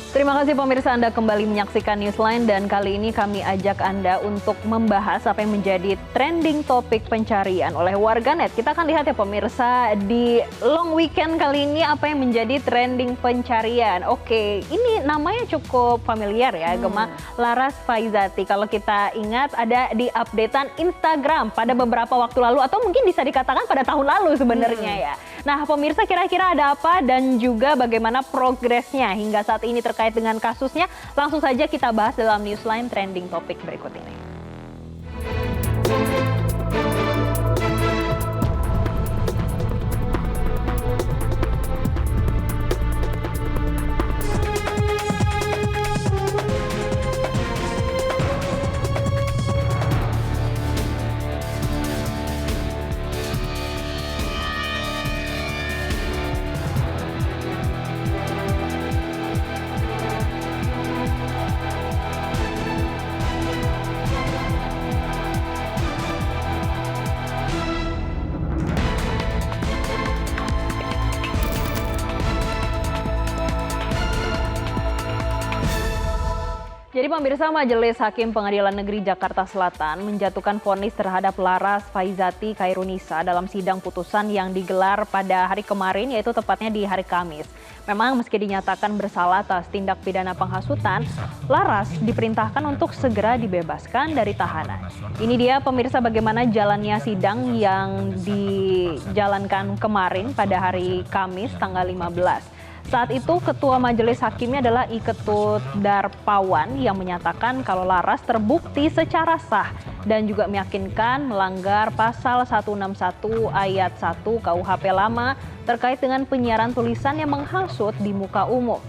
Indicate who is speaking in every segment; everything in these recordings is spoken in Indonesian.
Speaker 1: Terima kasih pemirsa, Anda kembali menyaksikan Newsline dan kali ini kami ajak Anda untuk membahas apa yang menjadi trending topik pencarian oleh warganet. Kita akan lihat ya pemirsa, di long weekend kali ini apa yang menjadi trending pencarian. Oke, ini namanya cukup familiar ya, Gemma. Laras Faizati. Kalau kita ingat ada di updatean Instagram pada beberapa waktu lalu atau mungkin bisa dikatakan pada tahun lalu sebenarnya ya. Nah pemirsa, kira-kira ada apa dan juga bagaimana progresnya hingga saat ini terkait dengan kasusnya, langsung saja kita bahas dalam Newsline trending topik berikut ini. Jadi pemirsa, Majelis Hakim Pengadilan Negeri Jakarta Selatan menjatuhkan vonis terhadap Laras Faizati Khairunisa dalam sidang putusan yang digelar pada hari kemarin, yaitu tepatnya di hari Kamis. Memang meski dinyatakan bersalah atas tindak pidana penghasutan, Laras diperintahkan untuk segera dibebaskan dari tahanan. Ini dia pemirsa bagaimana jalannya sidang yang dijalankan kemarin pada hari Kamis tanggal 15. Saat itu Ketua Majelis Hakimnya adalah I Ketut Darpawan yang menyatakan kalau Laras terbukti secara sah dan juga meyakinkan melanggar pasal 161 ayat 1 KUHP lama terkait dengan penyiaran tulisan yang menghasut di muka umum.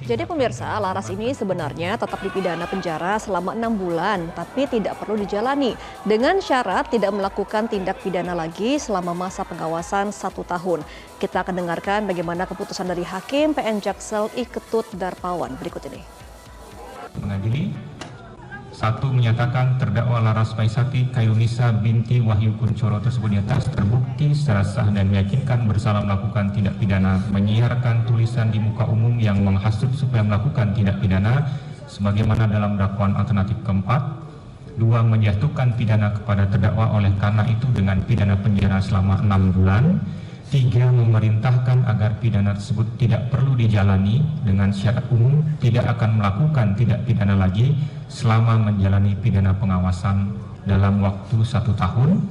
Speaker 2: Jadi pemirsa, Laras ini sebenarnya tetap dipidana penjara selama 6 bulan, tapi tidak perlu dijalani dengan syarat tidak melakukan tindak pidana lagi selama masa pengawasan 1 tahun. Kita akan dengarkan bagaimana keputusan dari Hakim PN Jaksel I Ketut Darpawan berikut ini.
Speaker 3: Mengadili, 1. Menyatakan terdakwa Laras Faizati Khairunisa binti Wahyu Kuncoro tersebut di atas terbukti secara sah dan meyakinkan bersalah melakukan tindak pidana menyiarkan tulisan di muka umum yang menghasut supaya melakukan tindak pidana sebagaimana dalam dakwaan alternatif keempat. 2. Menjatuhkan pidana kepada terdakwa oleh karena itu dengan pidana penjara selama 6 bulan. 3. Memerintahkan agar pidana tersebut tidak perlu dijalani dengan syarat umum tidak akan melakukan tindak pidana lagi selama menjalani pidana pengawasan dalam waktu 1 tahun.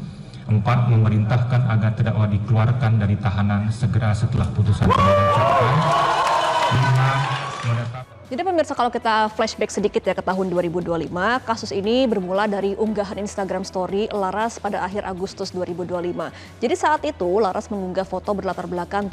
Speaker 3: 4. Memerintahkan agar terdakwa dikeluarkan dari tahanan segera setelah putusan pengadilan. 5. Menetapkan.
Speaker 2: Jadi pemirsa, kalau kita flashback sedikit ya ke tahun 2025, kasus ini bermula dari unggahan Instagram story Laras pada akhir Agustus 2025. Jadi saat itu Laras mengunggah foto berlatar belakang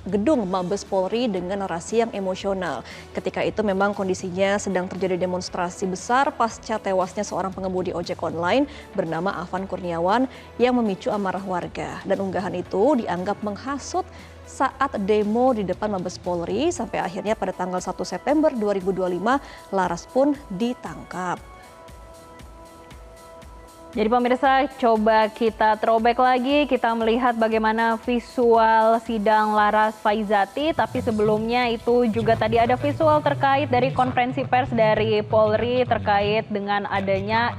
Speaker 2: gedung Mabes Polri dengan narasi yang emosional. Ketika itu memang kondisinya sedang terjadi demonstrasi besar pasca tewasnya seorang pengemudi ojek online bernama Afan Kurniawan yang memicu amarah warga. Dan unggahan itu dianggap menghasut saat demo di depan Mabes Polri sampai akhirnya pada tanggal 1 September 2025 Laras pun ditangkap.
Speaker 1: Jadi pemirsa, coba kita throwback lagi, kita melihat bagaimana visual sidang Laras Faizati, tapi sebelumnya itu juga tadi ada visual terkait dari konferensi pers dari Polri terkait dengan adanya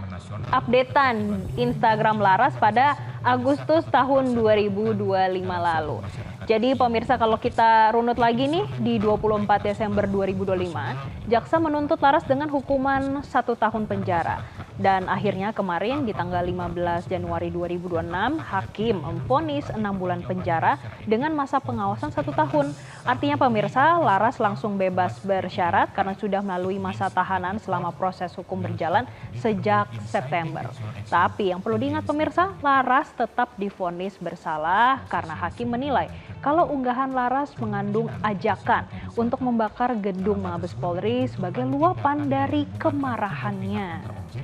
Speaker 1: updatean Instagram Laras pada Agustus tahun 2025 lalu. Jadi pemirsa, kalau kita runut lagi nih, di 24 Desember 2025, jaksa menuntut Laras dengan hukuman 1 tahun penjara. Dan akhirnya kemarin di tanggal 15 Januari 2026, Hakim memvonis 6 bulan penjara dengan masa pengawasan 1 tahun. Artinya pemirsa, Laras langsung bebas bersyarat karena sudah melalui masa tahanan selama proses hukum berjalan sejak September. Tapi yang perlu diingat pemirsa, Laras tetap divonis bersalah karena hakim menilai kalau unggahan Laras mengandung ajakan untuk membakar gedung Mabes Polri sebagai luapan dari kemarahannya.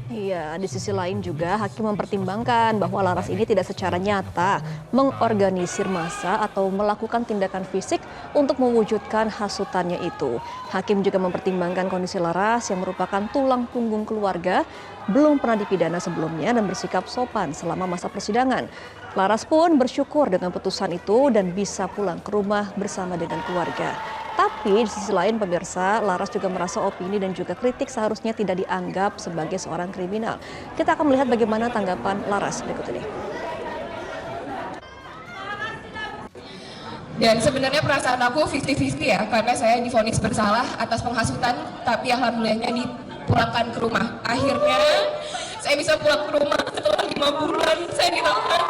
Speaker 2: Iya, di sisi lain juga hakim mempertimbangkan bahwa Laras ini tidak secara nyata mengorganisir massa atau melakukan tindakan fisik untuk mewujudkan hasutannya itu. Hakim juga mempertimbangkan kondisi Laras yang merupakan tulang punggung keluarga, belum pernah dipidana sebelumnya dan bersikap sopan selama masa persidangan. Laras pun bersyukur dengan putusan itu dan bisa pulang ke rumah bersama dengan keluarga. Tapi di sisi lain pemirsa, Laras juga merasa opini dan juga kritik seharusnya tidak dianggap sebagai seorang kriminal. Kita akan melihat bagaimana tanggapan Laras berikut ini.
Speaker 4: Dan sebenarnya perasaan aku 50-50 ya, karena saya divonis bersalah atas penghasutan, tapi alhamdulillahnya dipulangkan ke rumah. Akhirnya saya bisa pulang ke rumah setelah 5 bulan saya ditahan.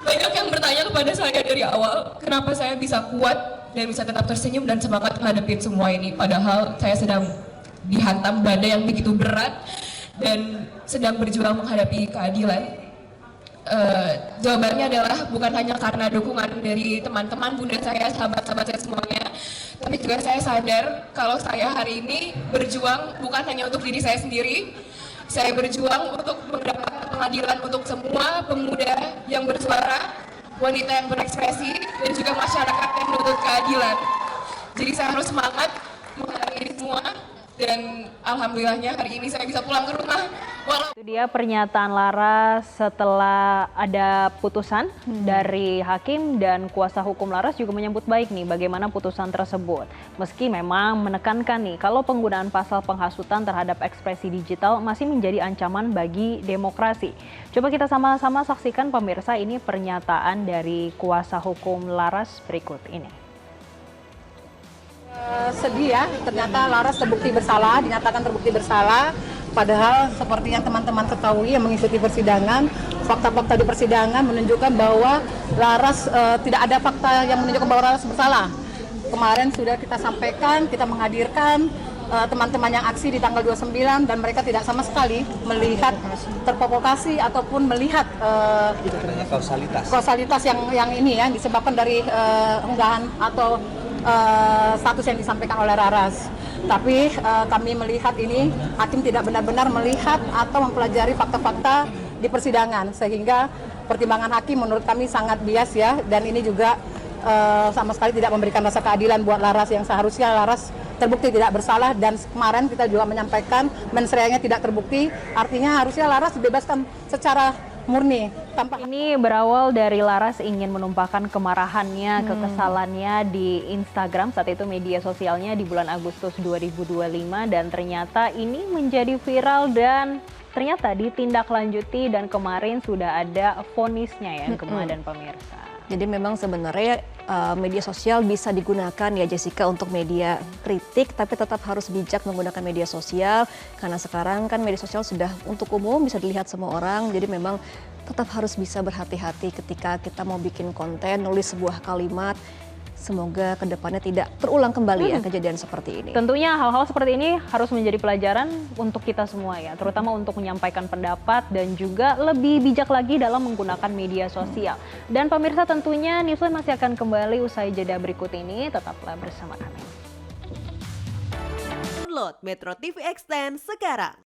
Speaker 4: Banyak yang bertanya kepada saya dari awal, kenapa saya bisa kuat dan bisa tetap tersenyum dan semangat menghadapi semua ini. Padahal saya sedang dihantam badai yang begitu berat dan sedang berjuang menghadapi keadilan. Jawabannya adalah bukan hanya karena dukungan dari teman-teman, bunda saya, sahabat-sahabat saya semuanya, tapi juga saya sadar kalau saya hari ini berjuang bukan hanya untuk diri saya sendiri. Saya berjuang untuk mendapatkan pengadilan untuk semua pemuda yang bersuara, wanita yang berekspresi, dan juga masyarakat yang menuntut keadilan. Jadi saya harus semangat menghadapi ini semua, dan alhamdulillahnya hari ini saya bisa pulang ke rumah.
Speaker 1: Itu dia pernyataan Laras setelah ada putusan dari hakim, dan kuasa hukum Laras juga menyambut baik nih bagaimana putusan tersebut. Meski memang menekankan nih kalau penggunaan pasal penghasutan terhadap ekspresi digital masih menjadi ancaman bagi demokrasi. Coba kita sama-sama saksikan pemirsa, ini pernyataan dari kuasa hukum Laras berikut ini.
Speaker 5: Sedih ya, ternyata Laras dinyatakan terbukti bersalah. Padahal seperti yang teman-teman ketahui yang mengikuti persidangan, fakta-fakta di persidangan menunjukkan bahwa Laras tidak ada fakta yang menunjukkan bahwa Laras bersalah. Kemarin sudah kita sampaikan, kita menghadirkan teman-teman yang aksi di tanggal 29 dan mereka tidak sama sekali melihat terprovokasi ataupun melihat kausalitas yang ini ya disebabkan dari unggahan atau status yang disampaikan oleh Laras. Tapi kami melihat ini hakim tidak benar-benar melihat atau mempelajari fakta-fakta di persidangan, sehingga pertimbangan hakim menurut kami sangat bias ya, dan ini juga sama sekali tidak memberikan rasa keadilan buat Laras yang seharusnya Laras terbukti tidak bersalah. Dan kemarin kita juga menyampaikan mensreanya tidak terbukti, artinya harusnya Laras dibebaskan secara murni.
Speaker 1: Ini berawal dari Laras ingin menumpahkan kemarahannya, kekesalannya di Instagram, saat itu media sosialnya di bulan Agustus 2025, dan ternyata ini menjadi viral dan ternyata ditindaklanjuti, dan kemarin sudah ada vonisnya ya kemarin pemirsa.
Speaker 2: Jadi memang sebenarnya media sosial bisa digunakan ya Jessica untuk media kritik, tapi tetap harus bijak menggunakan media sosial karena sekarang kan media sosial sudah untuk umum, bisa dilihat semua orang. Jadi memang tetap harus bisa berhati-hati ketika kita mau bikin konten, nulis sebuah kalimat. Semoga kedepannya tidak terulang kembali ya kejadian seperti ini.
Speaker 1: Tentunya hal-hal seperti ini harus menjadi pelajaran untuk kita semua ya, terutama untuk menyampaikan pendapat dan juga lebih bijak lagi dalam menggunakan media sosial. Dan pemirsa, tentunya Newsline masih akan kembali usai jeda berikut ini, tetaplah bersama kami.
Speaker 6: Download Metro TV Extend sekarang.